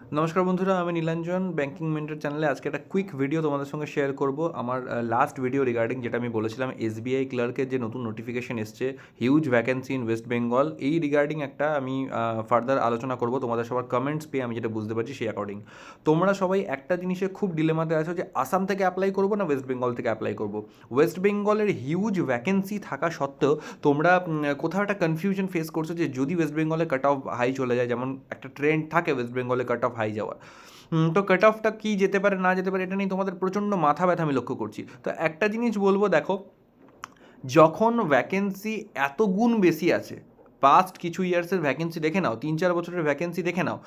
নমস্কার বন্ধুরা, আমি নীলাঞ্জন ব্যাংকিং মেন্টর চ্যানেলে আজকে একটা কুইক ভিডিও তোমাদের সঙ্গে শেয়ার করব। আমার লাস্ট ভিডিও রিগার্ডিং যেটা আমি বলেছিলাম এসবিআই ক্লার্কের যে নতুন নোটিফিকেশন এসছে, huge vacancy in West Bengal, এই রিগার্ডিং একটা আমি ফার্দার আলোচনা করব। তোমাদের সবার কমেন্টস পেয়ে আমি যেটা বুঝতে পারছি সেই অ্যাকর্ডিং তোমরা সবাই একটা জিনিসে খুব ডিলেমাতে আছো যে আসাম থেকে অ্যাপ্লাই করবো না ওয়েস্ট বেঙ্গল থেকে অ্যাপ্লাই করবো। ওয়েস্ট বেঙ্গলের হিউজ ভ্যাকেন্সি থাকা সত্ত্বেও তোমরা কোথাও একটা কনফিউশন ফেস করছো যে যদি ওয়েস্ট বেঙ্গলে কাট অফ হাই চলে যায়, যেমন একটা ট্রেন্ড থাকে ওয়েস্ট বেঙ্গলে কাট অফ হাই যাওয়ার। তো কাট অফটা কী যেতে পারে না যেতে পারে এটা নিয়ে তোমাদের প্রচণ্ড মাথা ব্যথা আমি লক্ষ্য করছি। তো একটা জিনিস বলবো, দেখো, যখন ভ্যাকেন্সি এত গুণ বেশি আছে, পাস্ট কিছু ইয়ার্সের ভ্যাকেন্সি দেখে নাও, 3-4 বছরের ভ্যাকেন্সি দেখে নাও,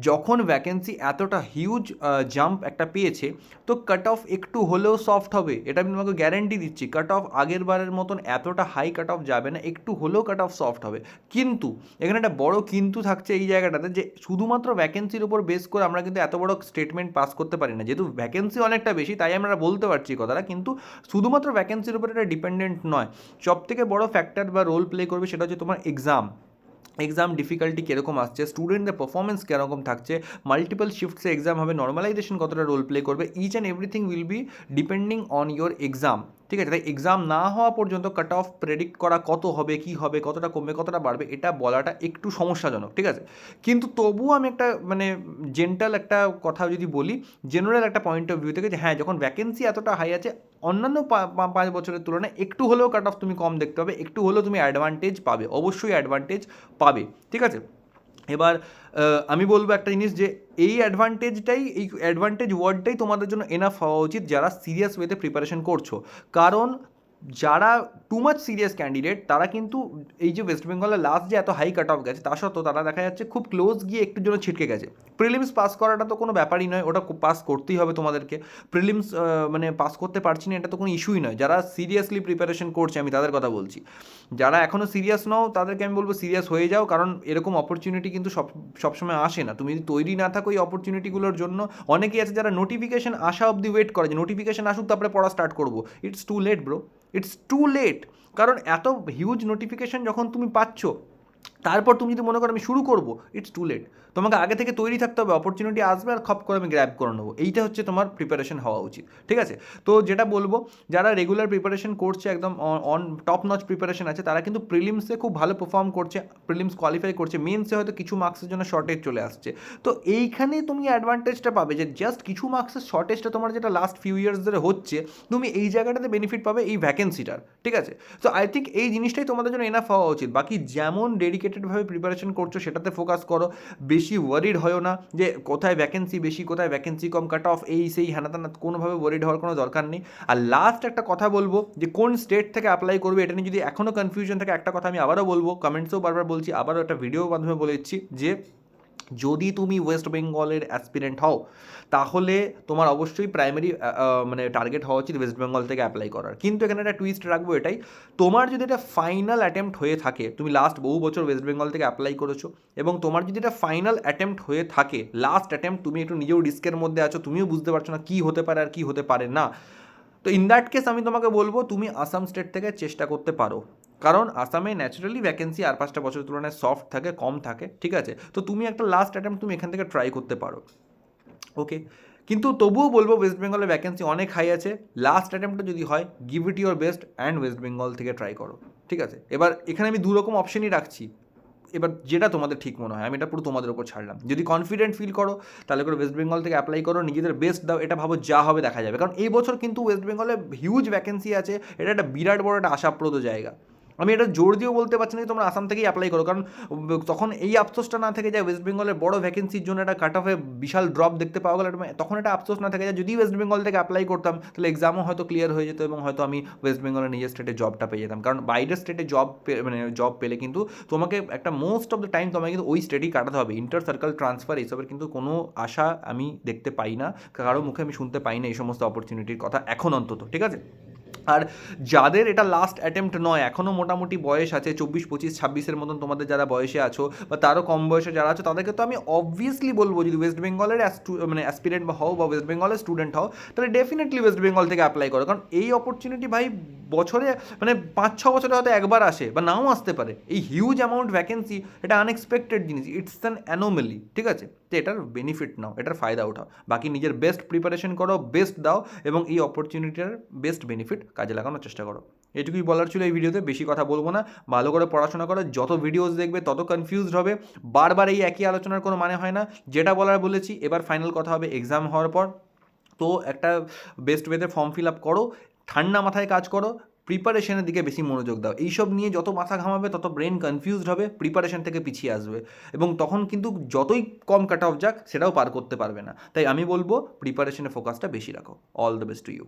যখন ভ্যাকেন্সি এতটা হিউজ জাম্প একটা পেয়েছে, তো কাট অফ একটু হলেও সফট হবে, এটা আমি তোমাকে গ্যারেন্টি দিচ্ছি। কাট অফ আগের বারের মতন এতটা হাই কাট অফ যাবে না, একটু হলেও কাট অফ সফট হবে। কিন্তু এখানে একটা বড় কিন্তু থাকছে এই জায়গাটাতে, যে শুধুমাত্র ভ্যাকেন্সির উপর বেস করে আমরা কিন্তু এত বড় স্টেটমেন্ট পাস করতে পারি না। যেহেতু ভ্যাকেন্সি অনেকটা বেশি তাই আমরা বলতে পারছি কথাটা, কিন্তু শুধুমাত্র ভ্যাকেন্সির উপর এটা ডিপেন্ডেন্ট নয়। সবথেকে বড় ফ্যাক্টর বা রোল প্লে করবে সেটা হচ্ছে তোমার এক্সাম ডিফিকাল্টি কীরকম আসছে, স্টুডেন্টদের পারফরমেন্স কীরকম থাকছে, মাল্টিপল শিফটসে এক্সাম হবে, নর্মালাইজেশন কতটা রোল প্লে করবে, each and everything will be depending on your exam. ঠিক আছে, তাই এক্সাম না হওয়া পর্যন্ত কাট অফ প্রেডিক্ট করা কত হবে, কী হবে, কতটা কমবে, কতটা বাড়বে, এটা বলাটা একটু সমস্যাজনক। ঠিক আছে, কিন্তু তবুও আমি একটা জেন্টাল একটা কথা যদি বলি, জেনারেল একটা পয়েন্ট অফ ভিউ থেকে, যে হ্যাঁ, যখন ভ্যাকেন্সি এতটা হাই আছে, অন্যান্য 5 বছরের তুলনায় একটু হলেও কাট অফ তুমি কম দেখতে পাবে, একটু হলেও তুমি অ্যাডভান্টেজ পাবে, অবশ্যই অ্যাডভান্টেজ পাবে। ঠিক আছে, এবার আমি বলবো একটা জিনিস, যে এই অ্যাডভান্টেজ ওয়ার্ডটাই তোমাদের জন্য এনাফ হওয়া উচিত যারা সিরিয়াস ওয়েতে প্রিপারেশন করছো। কারণ যারা টু মাচ সিরিয়াস ক্যান্ডিডেট তারা কিন্তু এই যে ওয়েস্ট বেঙ্গলের লাস্ট যে এত হাই কাট অফ গেছে, তা সত্ত্বেও তারা দেখা যাচ্ছে খুব ক্লোজ গিয়ে একটুর জন্য ছিটকে গেছে। প্রিলিমস পাস করাটা তো কোনো ব্যাপারই নয়, ওটা পাস করতেই হবে তোমাদেরকে। প্রিলিমস পাস করতে পারছি না এটা তো কোনো ইস্যুই নয়। যারা সিরিয়াসলি প্রিপারেশন করছে আমি তাদের কথা বলছি। যারা এখনও সিরিয়াস নও তাদেরকে আমি বলবো সিরিয়াস হয়ে যাও, কারণ এরকম অপরচুনিটি কিন্তু সবসময় আসে না। তুমি যদি তৈরি না থাকো এই অপরচুনিটিগুলোর জন্য, অনেকেই আছে যারা নোটিফিকেশন আসা অবধি ওয়েট করে, যে নোটিফিকেশন আসুক তারপরে পড়া স্টার্ট করবো। It's too late bro, it's too late. কারণ এত হিউজ নোটিফিকেশন যখন তুমি পাচ্ছ, তারপর তুমি যদি মনে করো আমি শুরু করবো, ইটস টু লেট। তোমাকে আগে থেকে তৈরি থাকতে হবে, অপরচুনিটি আসবে আর খপ করে আমি গ্র্যাব করে নেবো। এইটা হচ্ছে তোমার প্রিপারেশন হওয়া উচিত। ঠিক আছে, তো যেটা বলবো, যারা রেগুলার প্রিপারেশন করছে, একদম অন টপ নচ প্রিপারেশন আছে, তারা কিন্তু প্রিলিমসে খুব ভালো পারফর্ম করছে, প্রিলিমস কোয়ালিফাই করছে, মেন্সে হয়তো কিছু মার্কসের জন্য শর্টেজ চলে আসছে। তো এইখানেই তুমি অ্যাডভান্টেজটা পাবে, যে জাস্ট কিছু মার্কসের শর্টেজটা তোমার যেটা লাস্ট ফিউ ইয়ার্স ধরে হচ্ছে, তুমি এই জায়গাটাতে বেনিফিট পাবে এই ভ্যাকেন্সিটার। ঠিক আছে, তো আই থিঙ্ক এই জিনিসটাই তোমাদের জন্য এনাফ হওয়া উচিত। বাকি যেমন ডেডিকেটেডভাবে প্রিপারেশন করছো সেটাতে ফোকাস করো, বেশি ওয়ারিড হয়েও না যে কোথায় ভ্যাকেন্সি বেশি কোথায় ভ্যাকেন্সি কম, কাট অফ এই সেই হ্যানাতানা, কোনোভাবে ওয়ারিড হওয়ার কোনো দরকার নেই। আর লাস্ট একটা কথা বলবো, যে কোন স্টেট থেকে অ্যাপ্লাই করবে এটা নিয়ে যদি এখনও কনফিউশন থাকে, একটা কথা আমি আবারও বলবো, কমেন্টসেও বারবার বলছি, আবারও একটা ভিডিওর মাধ্যমে বলে দিচ্ছি, যে যদি তুমি ওয়েস্ট বেঙ্গলের অ্যাসপিরেন্ট হও, তাহলে তোমার অবশ্যই প্রাইমারি টার্গেট হওয়া উচিত ওয়েস্ট বেঙ্গল থেকে অ্যাপ্লাই করার। কিন্তু এখানে একটা টুইস্ট রাখবো এটাই, তোমার যদি এটা ফাইনাল অ্যাটেম্প্ট হয়ে থাকে, তুমি লাস্ট বহু বছর ওয়েস্ট বেঙ্গল থেকে অ্যাপ্লাই করেছো, এবং তোমার যদি এটা ফাইনাল অ্যাটেম্প্ট হয়ে থাকে, লাস্ট অ্যাটেম্প্ট, তুমি একটু নিজেও রিস্কের মধ্যে আছো, তুমিও বুঝতে পারছো না কী হতে পারে আর কী হতে পারে না, তো ইন দ্যাট কেস আমি তোমাকে বলবো তুমি আসাম স্টেট থেকে চেষ্টা করতে পারো। কারণ আসামে ন্যাচারালি ভ্যাকেন্সি আর 5টা বছরের তুলনায় সফট থাকে, কম থাকে। ঠিক আছে, তো তুমি একটা লাস্ট অ্যাটেম্প্ট তুমি এখান থেকে ট্রাই করতে পারো। ওকে, কিন্তু তবুও বলবো ওয়েস্ট বেঙ্গলের ভ্যাকেন্সি অনেক হাই আছে, লাস্ট অ্যাটেম্পটা যদি হয়, give it your best and West Bengal থেকে ট্রাই করো। ঠিক আছে, এবার এখানে আমি 2 রকম অপশনই রাখছি, এবার যেটা তোমাদের ঠিক মনে হয় আমি এটা পুরো তোমাদের উপর ছাড়লাম। যদি কনফিডেন্ট ফিল করো তাহলে করে ওয়েস্ট বেঙ্গল থেকে অ্যাপ্লাই করো, নিজেদের বেস্ট দাও, এটা ভাবো যা হবে দেখা যাবে। কারণ এই বছর কিন্তু ওয়েস্ট বেঙ্গলে হিউজ ভ্যাকেন্সি আছে, এটা একটা বিরাট বড় একটা আশাপ্রদ জায়গা। আমি এটা জোর দিয়েও বলতে পারছি না যে তোমরা আসাম থেকেই অ্যাপ্লাই করো, কারণ তখন এই আফসোসটা না থেকে যায় ওয়েস্ট বেঙ্গলের বড় ভ্যাকেন্সির জন্য একটা কাট অফে বিশাল ড্রপ দেখতে পাওয়া গেল, তখন একটা আফসোস না থেকে যায় যদি ওয়েস্ট বেঙ্গল থেকে অ্যাপ্লাই করতাম তাহলে এক্সামও হয়তো ক্লিয়ার হয়ে যেত, এবং হয়তো আমি ওয়েস্ট বেঙ্গলের নিজের স্টেটে জবটা পেয়ে যেতাম। কারণ বাইরের স্টেটে জব পেলে কিন্তু তোমাকে একটা মোস্ট অফ দ্য টাইম তোমাকে কিন্তু ওই স্টেটেই কাটাতে হবে। ইন্টার সার্কেল ট্রান্সফার এইসবের কিন্তু কোনো আশা আমি দেখতে পাই না, কারো মুখে আমি শুনতে পাই না এই সমস্ত অপরচুনিটির কথা এখন অন্তত। ঠিক আছে, আর যাদের এটা লাস্ট অ্যাটেম্প্ট নয়, এখনও মোটামুটি বয়স আছে 24, 25, 26-এর মতন, তোমাদের যারা বয়সে আছো বা তারও কম বয়সে যারা আছো, তাদেরকে তো আমি অবভিয়াসলি বলবো, যদি ওয়েস্ট বেঙ্গলের অ্যাসপিরেন্ট বা হও বা ওয়েস্ট বেঙ্গলের স্টুডেন্ট হও, তাহলে ডেফিনেটলি ওয়েস্ট বেঙ্গল থেকে অ্যাপ্লাই করো। কারণ এই অপরচুনিটি ভাই বছরে মানে 5-6 বছরে হয়তো একবার আসে বা নাও আসতে পারে। এই হিউজ অ্যামাউন্ট ভ্যাকেন্সি এটা আনএক্সপেক্টেড জিনিস, ইটস অ্যান অ্যানোমেলি, ঠিক আছে? তো এটার বেনিফিট নাও, এটার ফায়দা ওঠাও, বাকি নিজের বেস্ট প্রিপারেশন করো, বেস্ট দাও এবং এই অপরচুনিটির বেস্ট বেনিফিট কাজে লাগানোর চেষ্টা করো। এটুকুই বলার ছিল এই ভিডিওতে, বেশি কথা বলবো না। ভালো করে পড়াশোনা করো, যত ভিডিওস দেখবে তত কনফিউজড হবে, বারবার এই একই আলোচনার কোনো মানে হয় না। যেটা বলার বলেছি, এবার ফাইনাল কথা হবে এক্সাম হওয়ার পর। তো একটা বেস্ট ওয়েতে ফর্ম ফিল আপ করো, ঠান্ডা মাথায় কাজ করো, প্রিপারেশনের দিকে বেশি মনোযোগ দাও। এইসব নিয়ে যত মাথা ঘামাবে তত ব্রেন কনফিউজড হবে, প্রিপারেশন থেকে পিছিয়ে আসবে এবং তখন কিন্তু যতই কম কাট অফ যাক সেটাও পার করতে পারবে না। তাই আমি বলবো প্রিপারেশনে ফোকাসটা বেশি রাখো। All the best to you.